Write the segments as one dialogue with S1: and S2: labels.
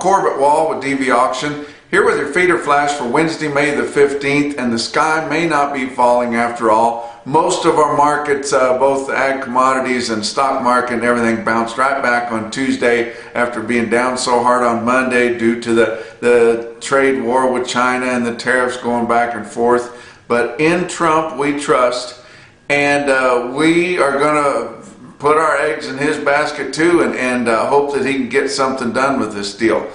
S1: Corbett Wall with DV Auction, here with your feeder flash for Wednesday, May the 15th, and the sky may not be falling after all. Most of our markets, both ag commodities and stock market and everything, bounced right back on Tuesday after being down so hard on Monday due to the trade war with China and the tariffs going back and forth. But in Trump we trust, and we are going to put our eggs in his basket too, and hope that he can get something done with this deal.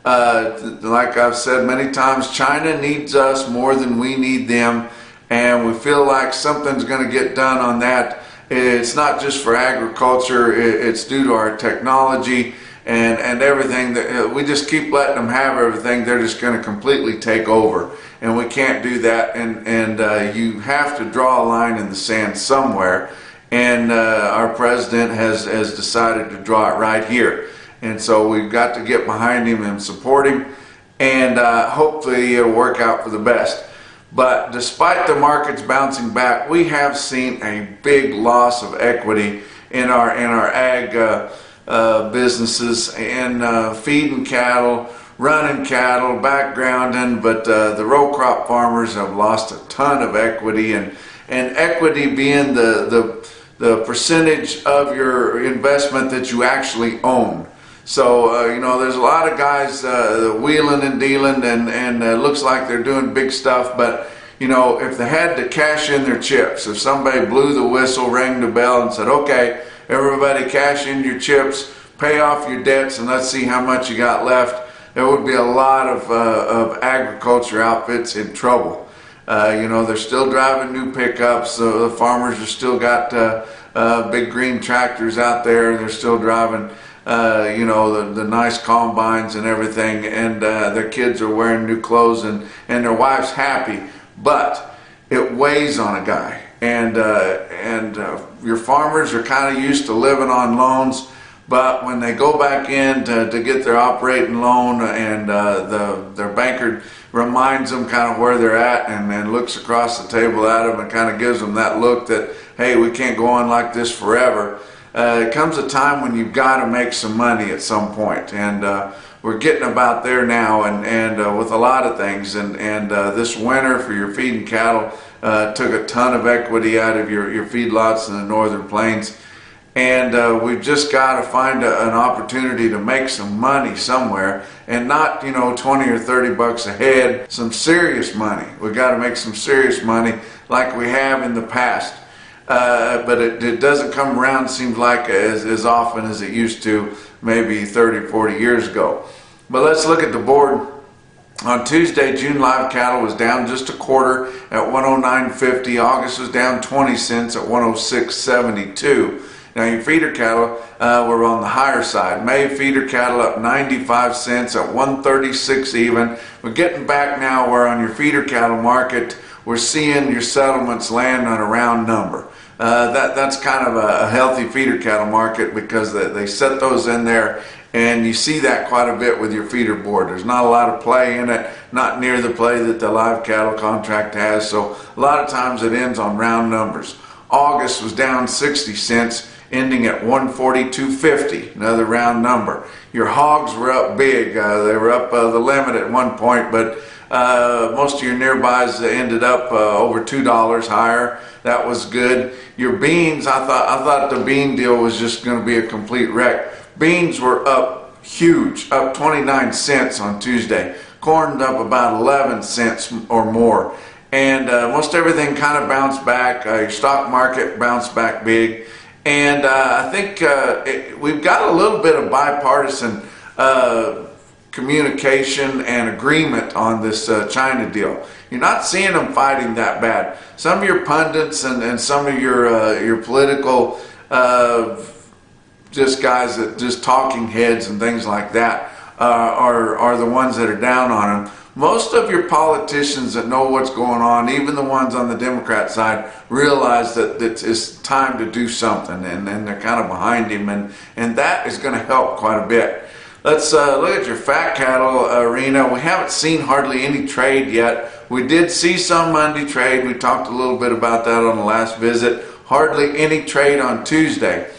S1: Like I've said many times, China needs us more than we need them, and we feel like something's going to get done on that. It's not just for agriculture, it's due to our technology and everything. That we just keep letting them have everything, they're just going to completely take over, and we can't do that. And you have to draw a line in the sand somewhere. And our president has decided to draw it right here. And so we've got to get behind him and support him, and hopefully it'll work out for the best. But despite the markets bouncing back, we have seen a big loss of equity in our ag businesses, and feeding cattle, running cattle, backgrounding, but the row crop farmers have lost a ton of equity, and equity being the percentage of your investment that you actually own. So you know, there's a lot of guys wheeling and dealing, and it looks like they're doing big stuff, but you know, if they had to cash in their chips, if somebody blew the whistle, rang the bell and said, okay, everybody cash in your chips, pay off your debts, and let's see how much you got left, there would be a lot of agriculture outfits in trouble. You know, they're still driving new pickups. The farmers are still got big green tractors out there. They're still driving, you know, the nice combines and everything. And their kids are wearing new clothes, and their wife's happy. But it weighs on a guy. And your farmers are kind of used to living on loans. But when they go back in to get their operating loan, and their banker reminds them kind of where they're at, and then looks across the table at them and kind of gives them that look that, hey, we can't go on like this forever. It comes a time when you've got to make some money at some point, and we're getting about there now, and with a lot of things, and this winter for your feeding cattle took a ton of equity out of your feedlots in the northern plains. And we've just got to find an opportunity to make some money somewhere, and not, you know, 20 or 30 bucks a head, some serious money. We've got to make some serious money like we have in the past. But it doesn't come around, seems like, as often as it used to maybe 30, 40 years ago. But let's look at the board. On Tuesday, June live cattle was down just a quarter at 109.50. August was down 20 cents at 106.72. Now your feeder cattle were on the higher side. May feeder cattle up 95 cents at 136 even. We're getting back now where on your feeder cattle market we're seeing your settlements land on a round number. That's kind of a healthy feeder cattle market, because they set those in there, and you see that quite a bit with your feeder board. There's not a lot of play in it, not near the play that the live cattle contract has, so a lot of times it ends on round numbers. August was down 60 cents. Ending at 142.50, another round number. Your hogs were up big. They were up the limit at one point, but most of your nearbys ended up over $2 higher. That was good. Your beans, I thought the bean deal was just going to be a complete wreck. Beans were up huge, up 29 cents on Tuesday. Corn up about 11 cents or more. And most everything kind of bounced back. Your stock market bounced back big. And I think we've got a little bit of bipartisan communication and agreement on this China deal. You're not seeing them fighting that bad. Some of your pundits and some of your political just guys that just talking heads and things like that are the ones that are down on them. Most of your politicians that know what's going on, even the ones on the Democrat side, realize that it's time to do something, and they're kind of behind him, and that is going to help quite a bit. Let's look at your fat cattle arena. We haven't seen hardly any trade yet. We did see some Monday trade. We talked a little bit about that on the last visit. Hardly any trade on Tuesday.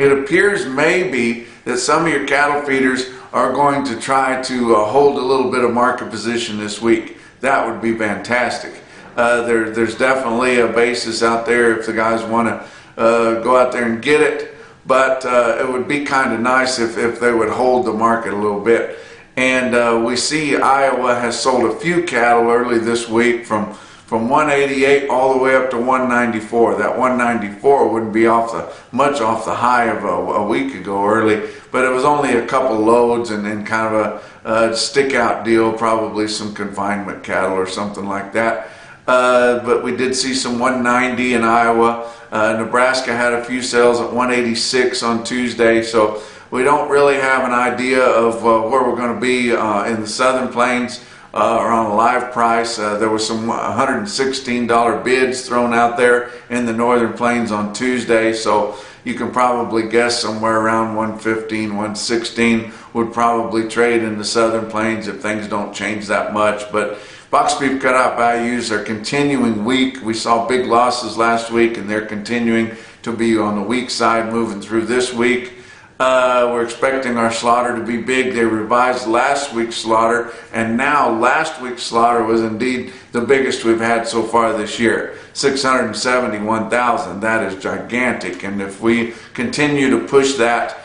S1: It appears maybe that some of your cattle feeders are going to try to hold a little bit of market position this week. That would be fantastic. There's definitely a basis out there if the guys want to go out there and get it, but it would be kind of nice if they would hold the market a little bit. And we see Iowa has sold a few cattle early this week from 188 all the way up to 194. That 194 wouldn't be much off the high of a week ago early, but it was only a couple loads and kind of a stick out deal, probably some confinement cattle or something like that. But we did see some 190 in Iowa. Nebraska had a few sales at 186 on Tuesday, so we don't really have an idea of where we're going to be in the Southern Plains or on a live price. There was some $116 bids thrown out there in the Northern Plains on Tuesday, so you can probably guess somewhere around 115, 116 would probably trade in the Southern Plains if things don't change that much. But box beef cutout values are continuing weak. We saw big losses last week, and they're continuing to be on the weak side moving through this week. We're expecting our slaughter to be big. They revised last week's slaughter, and now last week's slaughter was indeed the biggest we've had so far this year, 671,000. That is gigantic, and if we continue to push that,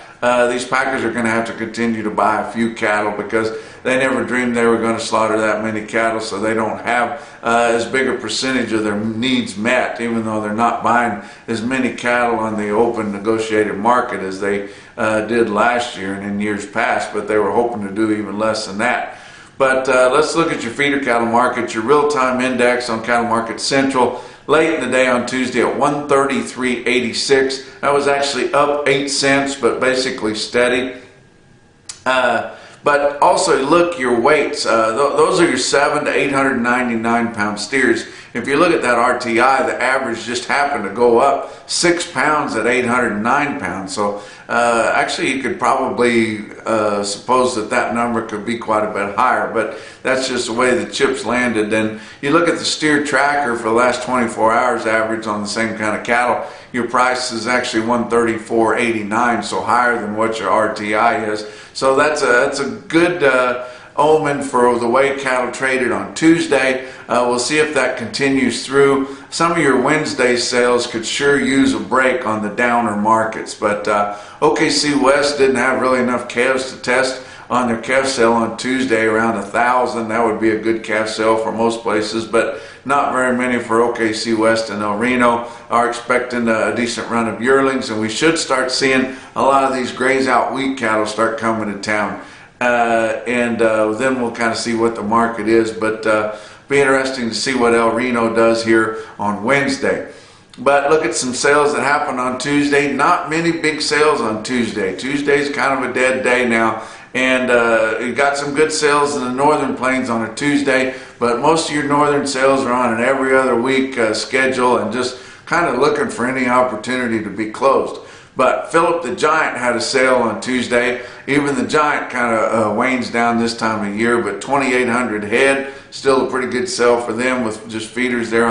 S1: these packers are going to have to continue to buy a few cattle because they never dreamed they were going to slaughter that many cattle, so they don't have as big a percentage of their needs met, even though they're not buying as many cattle on the open negotiated market as they did last year and in years past, but they were hoping to do even less than that. But let's look at your feeder cattle market. Your real-time index on Cattle Market Central late in the day on Tuesday at 133.86. That was actually up 8 cents, but basically steady. But also look your weights. Those are your 7 to 899 pound steers. If you look at that RTI, the average just happened to go up 6 pounds at 809 pounds. So actually you could probably suppose that number could be quite a bit higher, but that's just the way the chips landed. And you look at the steer tracker for the last 24 hours average on the same kind of cattle, your price is actually 134.89, so higher than what your RTI is. So that's a good omen for the way cattle traded on Tuesday. We'll see if that continues through. Some of your Wednesday sales could sure use a break on the downer markets, but OKC West didn't have really enough calves to test on their calf sale on Tuesday, around 1,000. That would be a good calf sale for most places, but not very many for OKC West and El Reno. Are expecting a decent run of yearlings, and we should start seeing a lot of these graze out wheat cattle start coming to town. And then we'll kind of see what the market is, but be interesting to see what El Reno does here on Wednesday. But look at some sales that happened on Tuesday. Not many big sales on Tuesday. Tuesday's kind of a dead day now, and you got some good sales in the Northern Plains on a Tuesday, but most of your northern sales are on an every other week schedule and just kind of looking for any opportunity to be closed. But Philip the Giant had a sale on Tuesday. Even the Giant kind of wanes down this time of year, but 2,800 head, still a pretty good sale for them with just feeders there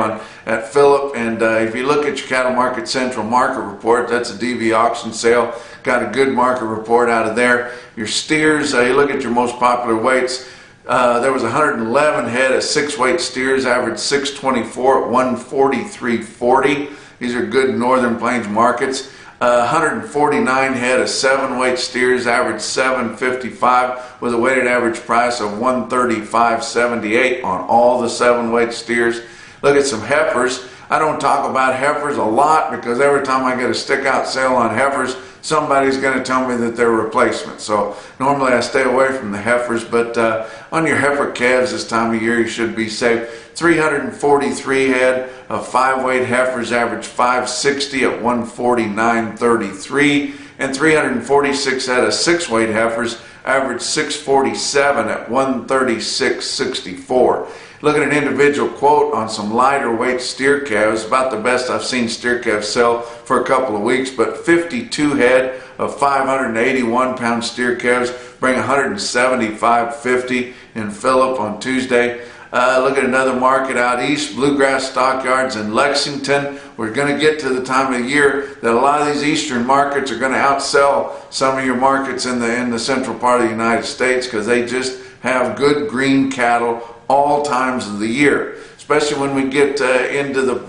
S1: at Philip. And if you look at your Cattle Market Central market report, that's a DV auction sale. Got a good market report out of there. Your steers, you look at your most popular weights. There was 111 head of 6-weight steers, average 624 at 143.40. These are good Northern Plains markets. 149 head of 7-weight steers, average 755 with a weighted average price of 135.78 on all the 7-weight steers. Look at some heifers. I don't talk about heifers a lot because every time I get a stick out sale on heifers, somebody's going to tell me that they're replacements. So normally I stay away from the heifers, but on your heifer calves this time of year you should be safe. 343 head of 5-weight heifers, average 560 at 149.33, and 346 head of 6-weight heifers, average 647 at 136.64. Look at an individual quote on some lighter weight steer calves, about the best I've seen steer calves sell for a couple of weeks, but 52 head of 581 pound steer calves bring 175.50 in Philip on Tuesday. Look at another market out east, Bluegrass Stockyards in Lexington. We're going to get to the time of the year that a lot of these eastern markets are going to outsell some of your markets in the central part of the United States, because they just have good green cattle all times of the year. Especially when we get into the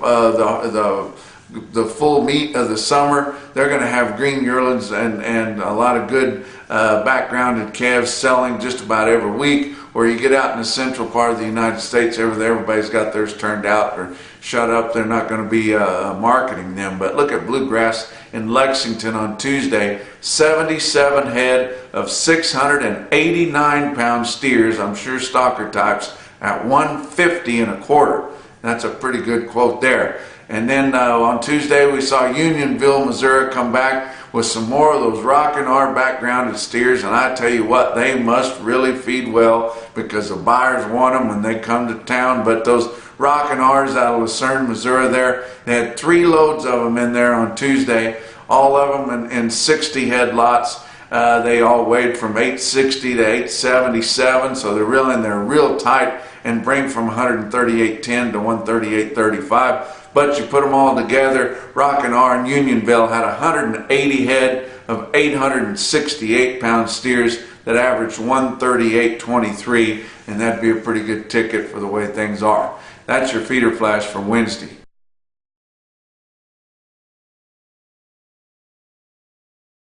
S1: full meat of the summer, they're going to have green yearlings and a lot of good backgrounded calves selling just about every week. Or you get out in the central part of the United States, everybody's got theirs turned out or shut up. They're not going to be marketing them. But look at Bluegrass in Lexington on Tuesday, 77 head of 689-pound steers, I'm sure stocker types, at $150 1/4. That's a pretty good quote there. And then on Tuesday we saw Unionville, Missouri come back with some more of those Rockin' R backgrounded steers, and I tell you what, they must really feed well because the buyers want them when they come to town. But those Rockin' R's out of Lucerne, Missouri there, they had 3 loads of them in there on Tuesday, all of them in 60 head lots. They all weighed from 860 to 877, so they're real tight and bring from 138.10 to 138.35. But you put them all together, Rockin' R and Unionville had 180 head of 868-pound steers that averaged 138.23, and that'd be a pretty good ticket for the way things are. That's your feeder flash for Wednesday.